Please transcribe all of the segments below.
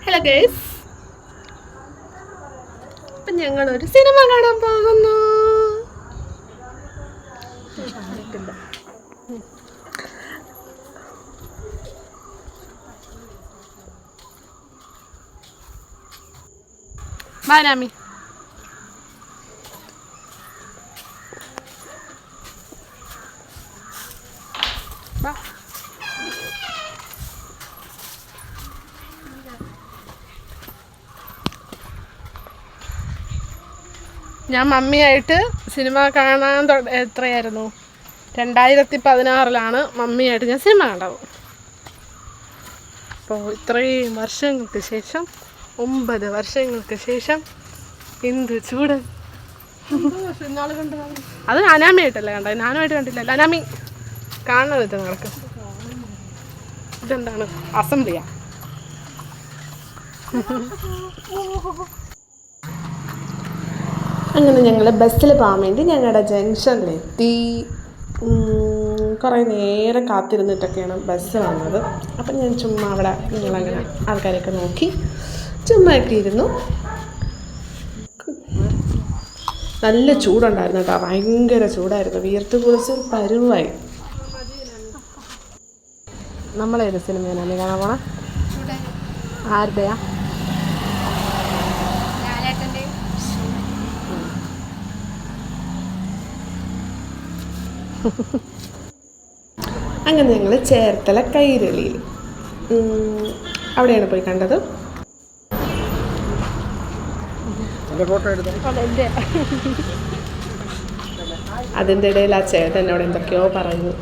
Hello guys, അപ്പം ഞങ്ങളൊരു cinema കാണാൻ പോകുന്നു. ബാനാമി ബാ. ഞാൻ മമ്മിയായിട്ട് സിനിമ കാണാൻ എത്രയായിരുന്നു, 2016 മമ്മിയായിട്ട് ഞാൻ സിനിമ കണ്ടത്. അപ്പോൾ ഇത്രയും വർഷങ്ങൾക്ക് ശേഷം, 9 വർഷങ്ങൾക്ക് ശേഷം എന്ത് ചൂട്. അത് അനാമിയായിട്ടല്ലേ കണ്ടത്, ഞാനുമായിട്ട് കണ്ടില്ല. അനാമി കാണണത് ഇത് നിങ്ങൾക്ക്. ഇതെന്താണ്, അസംബ്ലിയാ? അങ്ങനെ ഞങ്ങൾ ബസ്സിൽ പോകാൻ വേണ്ടി ഞങ്ങളുടെ ജംഗ്ഷനിലെത്തി. കുറേ നേരം കാത്തിരുന്നിട്ടൊക്കെയാണ് ബസ് വന്നത്. അപ്പം ഞാൻ ചുമ്മാ അവിടെ ഞങ്ങളങ്ങനെ ആൾക്കാരെയൊക്കെ നോക്കി ചുമ്മാ ഒക്കെ ഇരുന്നു. നല്ല ചൂടുണ്ടായിരുന്നു കേട്ടോ, ഭയങ്കര ചൂടായിരുന്നു. വിയർത്ത് കുളിച്ച് പരുവായി. നമ്മളേത് സിനിമയാണ് കാണാൻ പോണ? ആരുടെയാ? അങ്ങനെ ഞങ്ങൾ ചേർത്തല കൈരളിയിൽ അവിടെയാണ് പോയി കണ്ടത്. അതിൻ്റെ ഇടയിൽ ആ ചേട്ടൻ എന്നോട് എന്തൊക്കെയോ പറഞ്ഞു.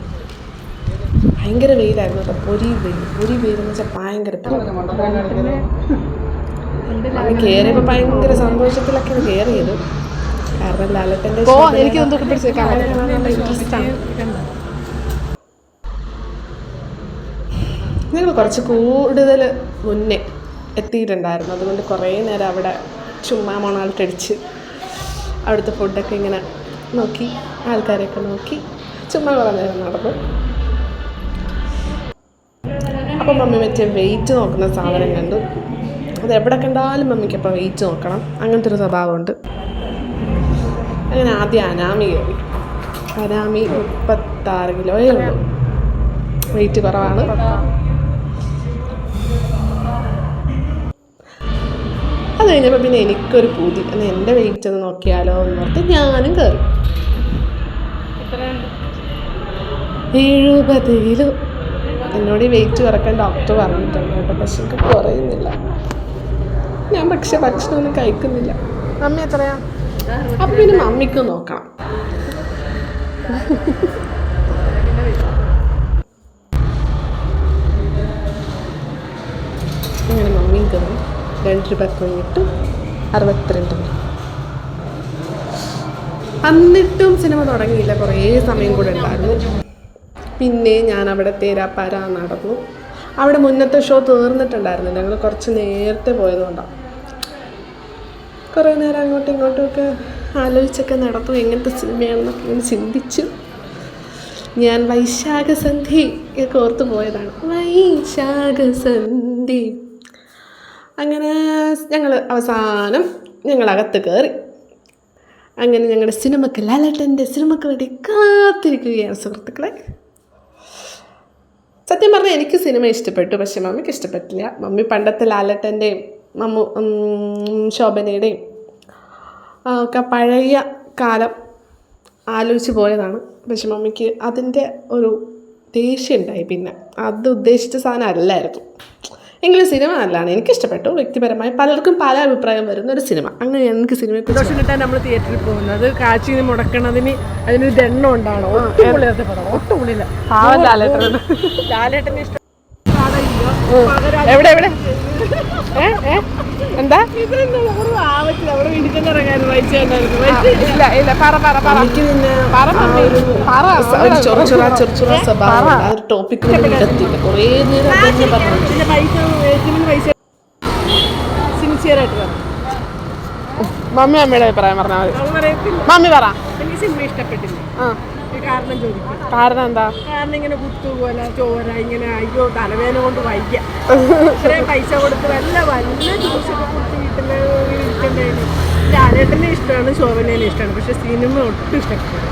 ഭയങ്കര വെയിലായിരുന്നു കേട്ടോ, പൊരി വെയിൽ എന്ന് വെച്ചാൽ ഭയങ്കര. കയറിയപ്പോൾ ഭയങ്കര സന്തോഷത്തിലൊക്കെയാണ് കയറിയത്. കാരണം ലാലട്ടൻ്റെ എനിക്ക് ഇൻട്രസ്റ്റാണ്. ഞങ്ങൾ കുറച്ച് കൂടുതൽ മുന്നേ എത്തിയിട്ടുണ്ടായിരുന്നു. അതുകൊണ്ട് കുറേ നേരം അവിടെ ചുമ്മാ മണാലിട്ടടിച്ച് അവിടുത്തെ ഫുഡൊക്കെ ഇങ്ങനെ നോക്കി, ആൾക്കാരെയൊക്കെ നോക്കി ചുമ്മാ കുറേ നേരം നടന്നു. അപ്പം മമ്മി മറ്റേ വെയിറ്റ് നോക്കുന്ന സാധനം കണ്ടു. അത് എവിടെ കണ്ടാലും മമ്മിക്കപ്പോൾ വെയിറ്റ് നോക്കണം, അങ്ങനത്തെ ഒരു സ്വഭാവമുണ്ട്. അങ്ങനെ ആദ്യം അനാമി കയറി. അനാമി 36 കിലോയേ ഉള്ളൂ, വെയിറ്റ് കുറവാണ്. അത് കഴിഞ്ഞപ്പോൾ പിന്നെ എനിക്കൊരു പൂതി, എന്നാൽ എൻ്റെ വെയിറ്റ് ഒന്ന് നോക്കിയാലോ എന്ന് ഓർത്ത് ഞാനും കയറി. 70 കിലോ. എന്നോട് ഈ വെയിറ്റ് കുറയ്ക്കാൻ ഡോക്ടർ പറഞ്ഞിട്ടുണ്ട് കേട്ടോ, പക്ഷെ എനിക്ക് കുറയുന്നില്ല. ഞാൻ പക്ഷെ ഭക്ഷണമൊന്നും കഴിക്കുന്നില്ല. മമ്മി എത്രയാ? അപ്പം പിന്നെ മമ്മിക്ക് നോക്കണം. അങ്ങനെ മമ്മിയും കയറി. 2 രൂപ കഴിഞ്ഞിട്ട് 62. എന്നിട്ടും സിനിമ തുടങ്ങിയില്ല, കുറേ സമയം കൂടെ ഉണ്ടായിരുന്നു. പിന്നെ ഞാൻ അവിടെ തേരാപ്പാര നടന്നു. അവിടെ മുന്നത്തെ ഷോ തീർന്നിട്ടുണ്ടായിരുന്നു, ഞങ്ങൾ കുറച്ച് നേരത്തെ പോയതുകൊണ്ടാണ്. കുറേ നേരം അങ്ങോട്ടും ഇങ്ങോട്ടുമൊക്കെ ആലോചിച്ചൊക്കെ നടന്നു, എങ്ങനത്തെ സിനിമയാണെന്നൊക്കെ ഇങ്ങനെ ചിന്തിച്ചു. ഞാൻ വൈശാഖസന്ധി ഒക്കെ ഓർത്ത് പോയതാണ്. വൈശാഖസന്ധി. അങ്ങനെ ഞങ്ങൾ അവസാനം ഞങ്ങളകത്ത് കയറി. അങ്ങനെ ഞങ്ങളുടെ സിനിമക്ക്, ലാലേട്ടൻ്റെ സിനിമക്ക് വേണ്ടി കാത്തിരിക്കുകയാണ് സുഹൃത്തുക്കളെ. സത്യം പറഞ്ഞാൽ എനിക്ക് സിനിമ ഇഷ്ടപ്പെട്ടു, പക്ഷെ മമ്മിക്ക് ഇഷ്ടപ്പെട്ടില്ല. മമ്മി പണ്ടത്തെ ലാലേട്ടൻ്റെയും ശോഭനയുടെയും ഒക്കെ പഴയ കാലം ആലോചിച്ച് പോയതാണ്. പക്ഷെ മമ്മിക്ക് അതിൻ്റെ ഒരു ദേഷ്യം ഉണ്ടായി. പിന്നെ അത് ഉദ്ദേശിച്ച സാധനം അല്ലായിരുന്നു. എങ്കിലും സിനിമ നല്ലതാണ്, എനിക്കിഷ്ടപ്പെട്ടു. വ്യക്തിപരമായി പലർക്കും പല അഭിപ്രായം വരുന്ന ഒരു സിനിമ. അങ്ങനെ എനിക്ക് സിനിമയെ സന്തോഷം കിട്ടാൻ നമ്മൾ തിയേറ്ററിൽ പോകുന്നത്. കാച്ചിന് മുടക്കണതിന് അതിനൊരു ദണ്ണം ഉണ്ടാണോ? ഒട്ടുപുള്ളില്ല. ലാലേട്ടന് ഇഷ്ടം എവിടെ എന്താ സിൻസിയറായിട്ട് മമ്മിയുടെ അഭിപ്രായം പറഞ്ഞാൽ മതി. മമ്മി പറ. എനിക്ക് സിനിമ ഇഷ്ടപ്പെട്ടില്ല. ഈ കാരണം ചോദിക്കും. കാരണം എന്താ? കാരണം ഇങ്ങനെ കുത്തുപോലെ ചോര ഇങ്ങനെ അയ്യോ തലവേദന കൊണ്ട് വയ്യ ഇത്രയും പൈസ കൊടുത്ത് വല്ല ജ്യൂസൊക്കെ കൊടുത്ത് വീട്ടിൽ ഇരിക്കേണ്ടതിന്. ലാലേട്ടനെ ഇഷ്ടമാണ്, ശോഭനേനെ ഇഷ്ടമാണ്, പക്ഷെ സിനിമ ഒട്ടും ഇഷ്ടപ്പെട്ടു.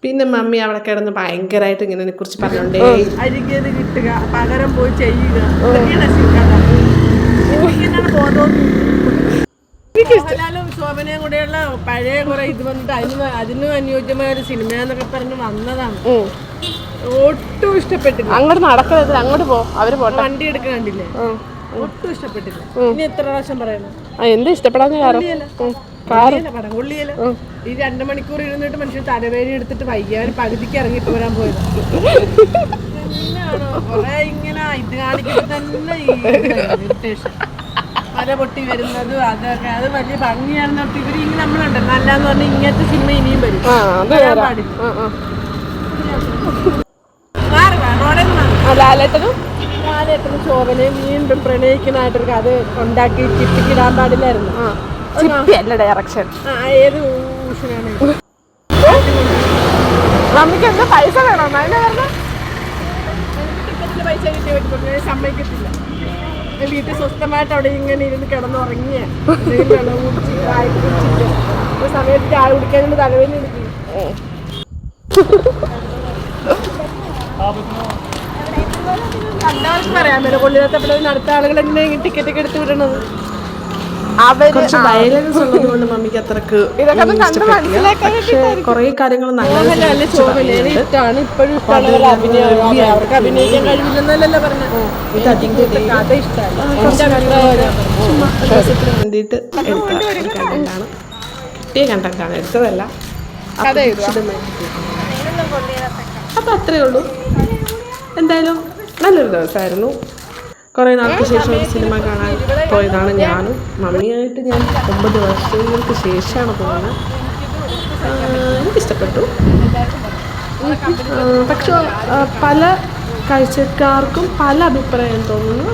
പിന്നെ മമ്മി അവിടെ കിടന്ന് ഭയങ്കരമായിട്ട് ഇങ്ങനെ കുറിച്ച് പറഞ്ഞോണ്ടേ അരികിയത് കിട്ടുക, പകരം പോയി ചെയ്യുക, മോഹൻലാലും ശോഭനയും കൂടെയുള്ള പഴയ കുറെ ഇത് വന്നിട്ട് അതിന് അനുയോജ്യമായ ഒരു സിനിമ എന്നൊക്കെ പറഞ്ഞ് വന്നതാണ്. ഒട്ടും ഇഷ്ടപ്പെട്ടില്ല. അങ്ങോട്ട് നടക്കുന്നത്, അങ്ങോട്ട് പോ, അവര് പോട്ടെ. വണ്ടി എടുക്കാൻ കണ്ടില്ലേ, ഒട്ടും ഇഷ്ടപ്പെട്ടില്ല. ഇനി എത്ര പ്രാവശ്യം പറയണം? എന്ത് ഇഷ്ടപ്പെടാന്ന് പടം കൊള്ളിയല്ല. ഈ 2 മണിക്കൂർ ഇരുന്നിട്ട് മനുഷ്യൻ തലവേദന എടുത്തിട്ട് വൈകാൻ പകുതിക്ക് ഇറങ്ങിട്ട് വരാൻ പോയത്. തന്നെയാണോ കൊറേ ഇങ്ങനെ ഇത് കാണിക്കുമ്പോ തന്നെ ഇറിറ്റേഷൻ, പല പൊട്ടി വരുന്നതും അതൊക്കെ. അത് വലിയ ഭംഗിയാണെന്ന് പറഞ്ഞിട്ട് ഇവര് ഇങ്ങനെ നമ്മളുണ്ടല്ലോ നല്ലതെന്ന് പറഞ്ഞാൽ ഇങ്ങനത്തെ സിനിമ ഇനിയും വരും. ലാലേട്ടനും ശോഭനയും വീണ്ടും പ്രണയിക്കുന്നതായിട്ടൊരു കഥ ഉണ്ടാക്കി ചിപ്പിക്കിടാൻ പാടില്ലായിരുന്നു. ഡയറക്ഷൻ ഏത് ഊഷനാണ്? മമ്മിക്ക് എന്താ പൈസ വേണോ? ടിക്കറ്റിന് പൈസ കിട്ടിയ പറ്റും, ഞാൻ സമ്മതിക്കത്തില്ല. വീട്ടിൽ സ്വസ്ഥമായിട്ട് അവിടെ ഇങ്ങനെ ഇരുന്ന് കിടന്നുറങ്ങിയ വെള്ളം കുടിച്ച് ചായ കുടിച്ചിട്ട് ഒരു സമയത്ത് ചായ കുടിക്കാനുള്ള തലവേദന എടുക്കും. കണ്ടവർക്ക് പറയാൻ പറ്റില്ല, കൊള്ളിനകത്തപ്പോഴും അടുത്ത ആളുകൾ എങ്ങനെയാണ് ടിക്കറ്റൊക്കെ എടുത്ത് വിടണത്. കുറച്ച് വയലൻസ് ഉള്ളത് കൊണ്ട് മമ്മിക്ക് അത്രക്ക് പക്ഷെ കുറെ കാര്യങ്ങൾ ഇഷ്ടമാണ്. ഇപ്പോഴും അവർക്ക് അഭിനയിക്കാൻ കഴിവില്ലെന്നല്ലല്ലോ പറഞ്ഞത്. ഇത് അതിന്റെ കഥ ഇഷ്ടമല്ല വേണ്ടിയിട്ട് കണ്ടന്റാണ്, കിട്ടിയ കണ്ടന്റാണ്, എടുത്തതല്ല. അപ്പൊ അത്രേ ഉള്ളൂ. എന്തായാലും നല്ലൊരു ദിവസമായിരുന്നു. കുറേ നാൾക്ക് ശേഷം ഒരു സിനിമ കാണാൻ പോയതാണ് ഞാനും. മമ്മിയായിട്ട് ഞാൻ 9 വർഷങ്ങൾക്ക് ശേഷമാണ് പോകുന്നത്. എനിക്കിഷ്ടപ്പെട്ടു. പക്ഷെ പല കാഴ്ചക്കാർക്കും പല അഭിപ്രായം തോന്നുന്നു.